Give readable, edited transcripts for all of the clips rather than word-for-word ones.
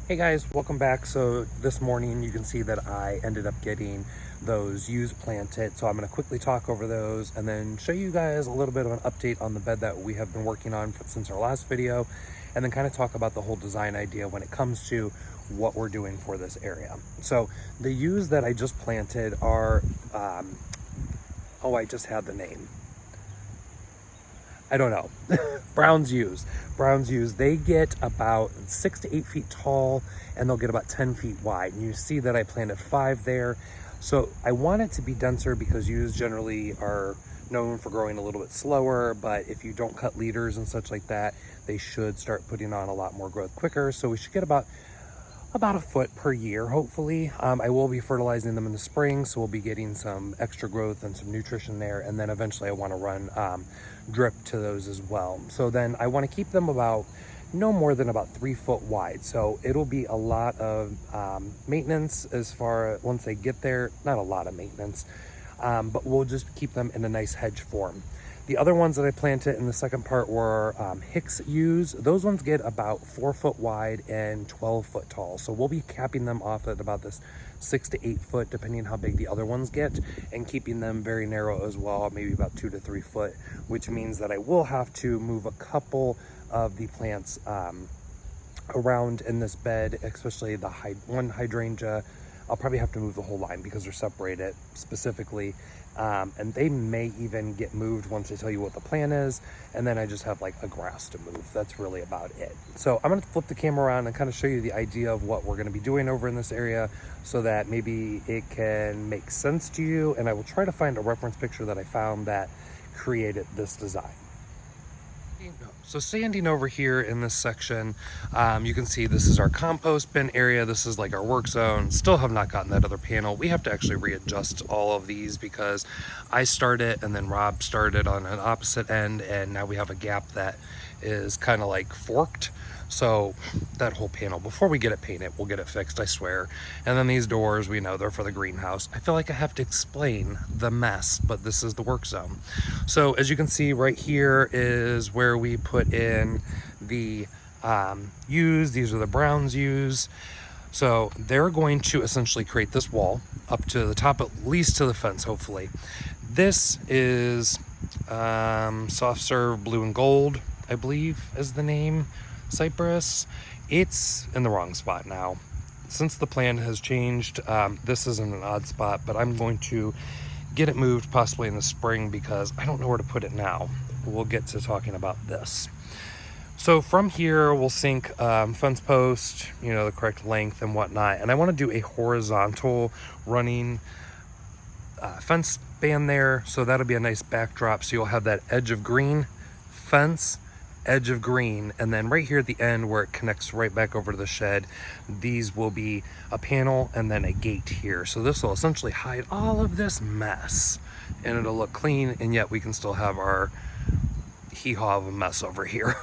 Hey guys, welcome back. So this morning you can see that I ended up getting those yews planted. So I'm going to quickly talk over those and then show you guys a little bit of an update on the bed that we have been working on since our last video, and then kind of talk about the whole design idea when it comes to what we're doing for this area. So the yews that I just planted are, oh, I just had the name. I don't know. Brown's yews, they get about 6 to 8 feet tall and they'll get about 10 feet wide. And you see that I planted 5 there. So I want it to be denser because yews generally are known for growing a little bit slower, but if you don't cut leaders and such like that, they should start putting on a lot more growth quicker. So we should get about a foot per year, hopefully. I will be fertilizing them in the spring, so we'll be getting some extra growth and some nutrition there. And then eventually I want to run drip to those as well. So then I want to keep them about no more than about 3 foot wide. So it'll be a lot of maintenance as far once they get there, not a lot of maintenance, but we'll just keep them in a nice hedge form. The other ones that I planted in the second part were Hicks yews. Those ones get about 4 foot wide and 12 foot tall. So we'll be capping them off at about this 6 to 8 foot, depending on how big the other ones get, and keeping them very narrow as well, maybe about 2 to 3 foot, which means that I will have to move a couple of the plants around in this bed, especially the one hydrangea. I'll probably have to move the whole line because they're separated specifically. And they may even get moved once I tell you what the plan is. And then I just have like a grass to move. That's really about it. So I'm going to flip the camera around and kind of show you the idea of what we're going to be doing over in this area so that maybe it can make sense to you. And I will try to find a reference picture that I found that created this design. So standing over here in this section, you can see this is our compost bin area. This is like our work zone. Still have not gotten that other panel. We have to actually readjust all of these because I started and then Rob started on an opposite end, and now we have a gap that is kind of like forked. So that whole panel, before we get it painted, we'll get it fixed, I swear. And then these doors, we know they're for the greenhouse. I feel like I have to explain the mess, but this is the work zone. So as you can see right here is where we put in the yews. These are the Brown's yews. So they're going to essentially create this wall up to the top, at least to the fence, hopefully. This is soft serve blue and gold, I believe is the name. Cypress. It's in the wrong spot now. Since the plan has changed, this isn't an odd spot, but I'm going to get it moved possibly in the spring because I don't know where to put it now. We'll get to talking about this. So from here, we'll sink fence post, the correct length and whatnot. And I want to do a horizontal running fence band there. So that'll be a nice backdrop. So you'll have that edge of green fence, edge of green, and then right here at the end where it connects right back over to the shed, these will be a panel and then a gate here. So this will essentially hide all of this mess and it'll look clean, and yet we can still have our hee-haw of a mess over here.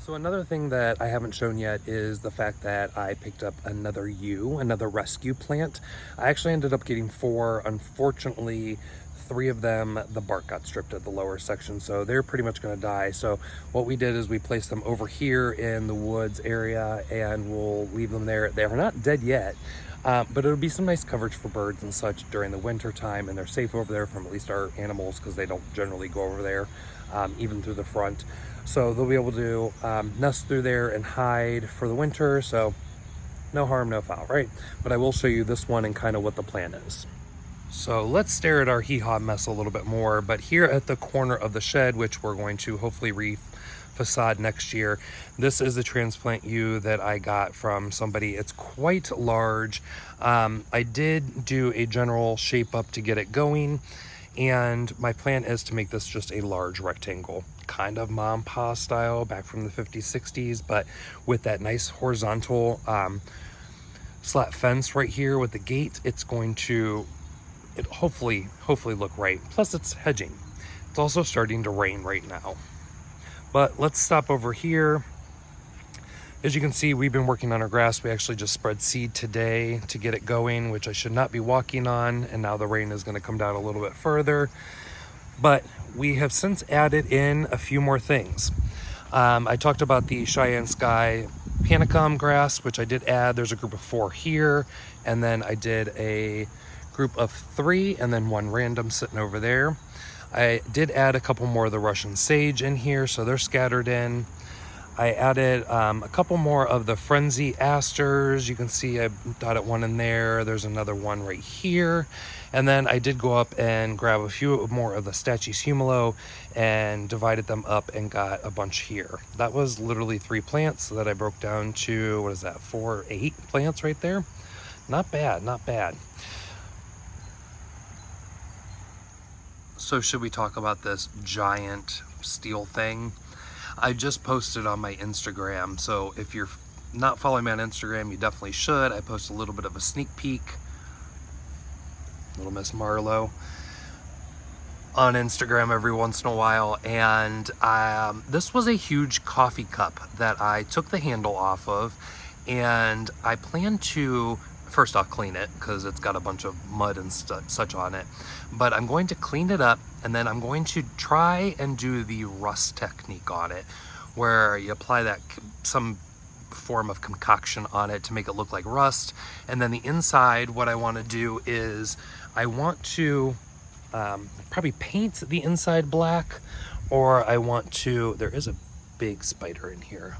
So another thing that I haven't shown yet is the fact that I picked up another rescue plant. I actually ended up getting 4. Unfortunately, 3 of them, the bark got stripped at the lower section, so they're pretty much going to die. So what we did is we placed them over here in the woods area, and we'll leave them there. They are not dead yet, but it'll be some nice coverage for birds and such during the winter time, and they're safe over there from at least our animals because they don't generally go over there, even through the front. So they'll be able to nest through there and hide for the winter. So no harm, no foul, right? But I will show you this one and kind of what the plan is. So let's stare at our hee-haw mess a little bit more. But here at the corner of the shed, which we're going to hopefully re-facade next year, this is the transplant yew that I got from somebody. It's quite large. I did do a general shape up to get it going, and my plan is to make this just a large rectangle, kind of mom pa style back from the 50s, 60s, but with that nice horizontal slat fence right here with the gate. It's going to hopefully look right. Plus it's hedging. It's also starting to rain right now. But let's stop over here. As you can see, we've been working on our grass. We actually just spread seed today to get it going, which I should not be walking on. And now the rain is going to come down a little bit further. But we have since added in a few more things. I talked about the Cheyenne Sky panicum grass, which I did add. There's a group of 4 here, and then I did a group of 3 and then 1 random sitting over there. I did add a couple more of the Russian sage in here, so they're scattered in. I added a couple more of the frenzy asters. You can see I dotted 1 in there. There's another 1 right here. And then I did go up and grab a few more of the stachys humilo and divided them up and got a bunch here. That was literally 3 plants that I broke down to, what is that, 4, 8 plants right there. Not bad, not bad. So should we talk about this giant steel thing? I just posted on my Instagram, so if you're not following me on Instagram, you definitely should. I post a little bit of a sneak peek, little Miss Marlowe, on Instagram every once in a while, and this was a huge coffee cup that I took the handle off of, and I plan to first off clean it because it's got a bunch of mud and such on it, but I'm going to clean it up, and then I'm going to try and do the rust technique on it, where you apply that some form of concoction on it to make it look like rust. And then the inside, what I want to do is I want to probably paint the inside black, or I want to, there is a big spider in here,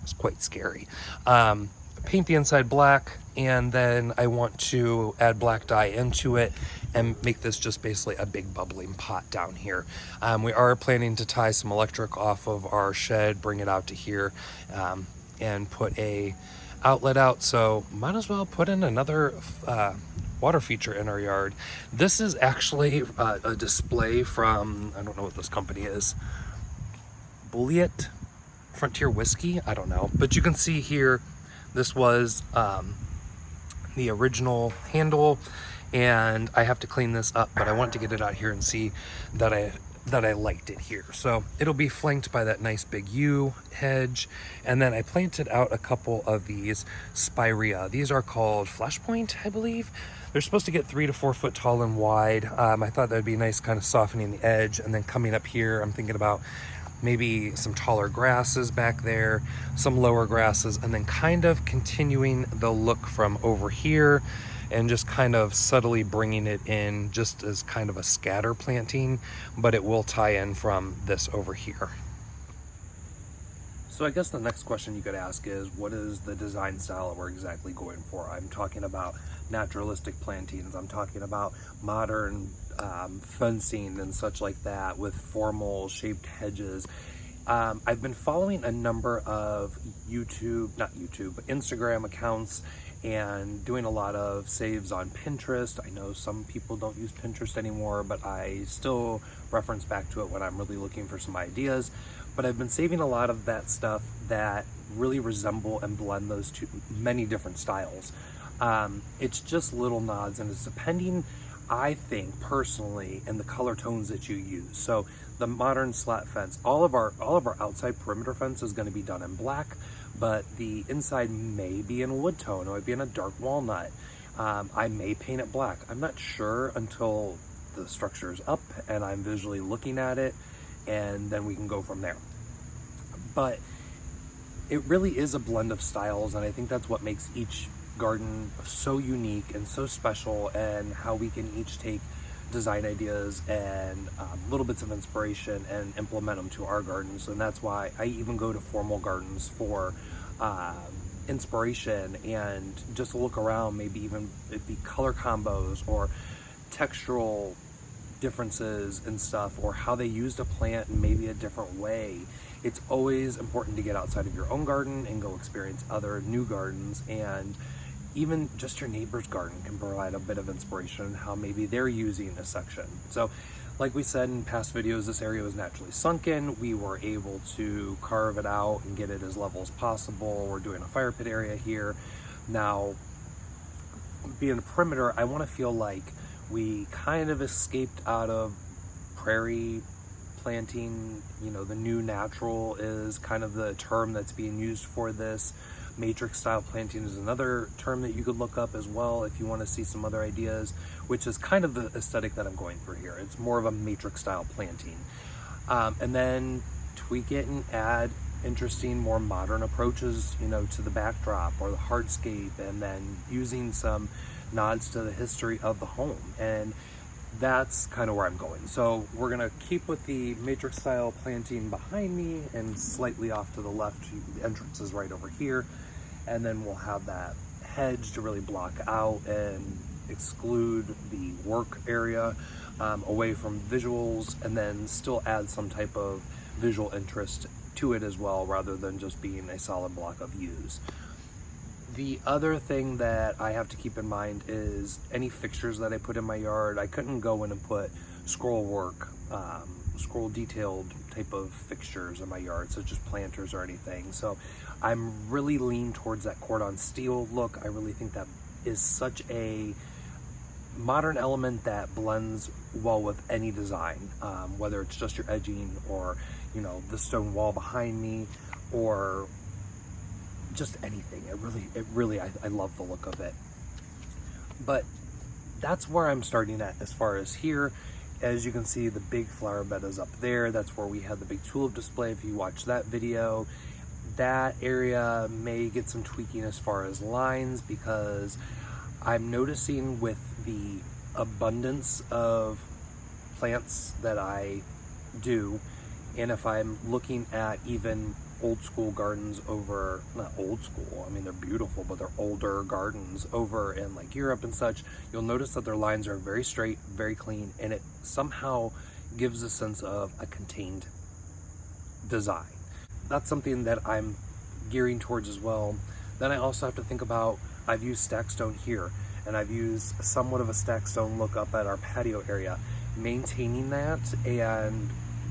it's quite scary. Paint the inside black, and then I want to add black dye into it and make this just basically a big bubbling pot down here. We are planning to tie some electric off of our shed, bring it out to here, and put a outlet out, so might as well put in another water feature in our yard. This is actually a display from, I don't know what this company is, Bulliet Frontier Whiskey, I don't know, but you can see here this was the original handle, and I have to clean this up, but I want to get it out here and see that I liked it here. So it'll be flanked by that nice big yew hedge, and then I planted out a couple of these spirea. These are called Flashpoint, I believe. They're supposed to get 3 to 4 foot tall and wide. I thought that'd be nice, kind of softening the edge, and then coming up here, I'm thinking about maybe some taller grasses back there, some lower grasses, and then kind of continuing the look from over here and just kind of subtly bringing it in just as kind of a scatter planting, but it will tie in from this over here. So I guess the next question you could ask is, what is the design style that we're exactly going for? I'm talking about naturalistic plantings, I'm talking about modern fencing and such like that with formal shaped hedges. I've been following a number of Instagram accounts and doing a lot of saves on Pinterest. I know some people don't use Pinterest anymore, but I still reference back to it when I'm really looking for some ideas. But I've been saving a lot of that stuff that really resemble and blend those two many different styles. It's just little nods, and it's depending, I think personally, in the color tones that you use. So the modern slat fence, all of our outside perimeter fence is going to be done in black, but the inside may be in a wood tone, it might be in a dark walnut. I may paint it black. I'm not sure until the structure is up and I'm visually looking at it, and then we can go from there. But it really is a blend of styles, and I think that's what makes each garden so unique and so special, and how we can each take design ideas and little bits of inspiration and implement them to our gardens. And that's why I even go to formal gardens for inspiration and just look around, maybe even it be color combos or textural differences and stuff, or how they used a plant in maybe a different way. It's always important to get outside of your own garden and go experience other new gardens, and even just your neighbor's garden can provide a bit of inspiration on how maybe they're using a section. So like we said in past videos, this area was naturally sunken. We were able to carve it out and get it as level as possible. We're doing a fire pit area here. Now, being a perimeter, I want to feel like we kind of escaped out of prairie planting. You know, the new natural is kind of the term that's being used for this. Matrix style planting is another term that you could look up as well if you want to see some other ideas, which is kind of the aesthetic that I'm going for here. It's more of a matrix style planting. And then tweak it and add interesting, more modern approaches, you know, to the backdrop or the hardscape, and then using some nods to the history of the home. And that's kind of where I'm going. So we're gonna keep with the matrix style planting behind me, and slightly off to the left, the entrance is right over here. And then we'll have that hedge to really block out and exclude the work area away from visuals, and then still add some type of visual interest to it as well, rather than just being a solid block of views. The other thing that I have to keep in mind is any fixtures that I put in my yard. I couldn't go in and put scroll work, scroll detailed type of fixtures in my yard, such as planters or anything. So I'm really lean towards that cordon steel look. I really think that is such a modern element that blends well with any design, whether it's just your edging or, you know, the stone wall behind me, or just anything. I love the look of it. But that's where I'm starting at as far as here. As you can see, the big flower bed is up there. That's where we had the big tulip display. If you watch that video, that area may get some tweaking as far as lines, because I'm noticing with the abundance of plants that I do, and if I'm looking at even old school gardens over, not old school, I mean they're beautiful, but they're older gardens over in like Europe and such, you'll notice that their lines are very straight, very clean, and it somehow gives a sense of a contained design. That's something that I'm gearing towards as well. Then I also have to think about, I've used stack stone here, and I've used somewhat of a stack stone look up at our patio area. Maintaining that and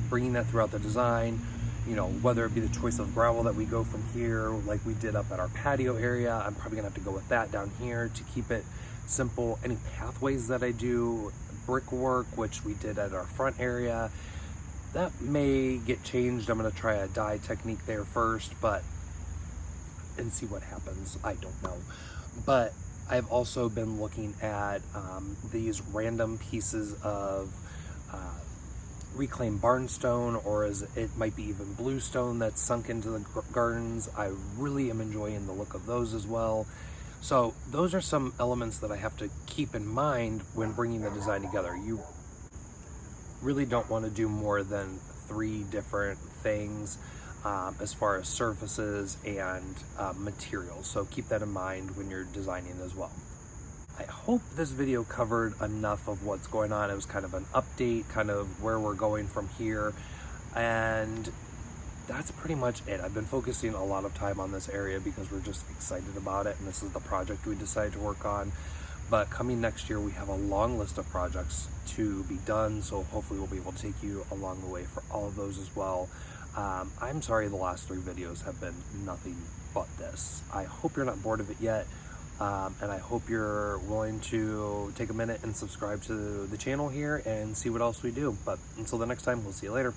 bringing that throughout the design, you know, whether it be the choice of gravel that we go from here, like we did up at our patio area, I'm probably gonna have to go with that down here to keep it simple. Any pathways that I do, brickwork, which we did at our front area, that may get changed. I'm gonna try a dye technique there first, and see what happens. I don't know. But I've also been looking at these random pieces of reclaimed barnstone, or as it might be even bluestone that's sunk into the gardens. I really am enjoying the look of those as well. So those are some elements that I have to keep in mind when bringing the design together. You really don't want to do more than 3 different things as far as surfaces and materials. So keep that in mind when you're designing as well. I hope this video covered enough of what's going on. It was kind of an update, kind of where we're going from here. And that's pretty much it. I've been focusing a lot of time on this area because we're just excited about it, and this is the project we decided to work on. But coming next year, we have a long list of projects to be done, so hopefully we'll be able to take you along the way for all of those as well. I'm sorry the last 3 videos have been nothing but this. I hope you're not bored of it yet, and I hope you're willing to take a minute and subscribe to the channel here and see what else we do. But until the next time, we'll see you later.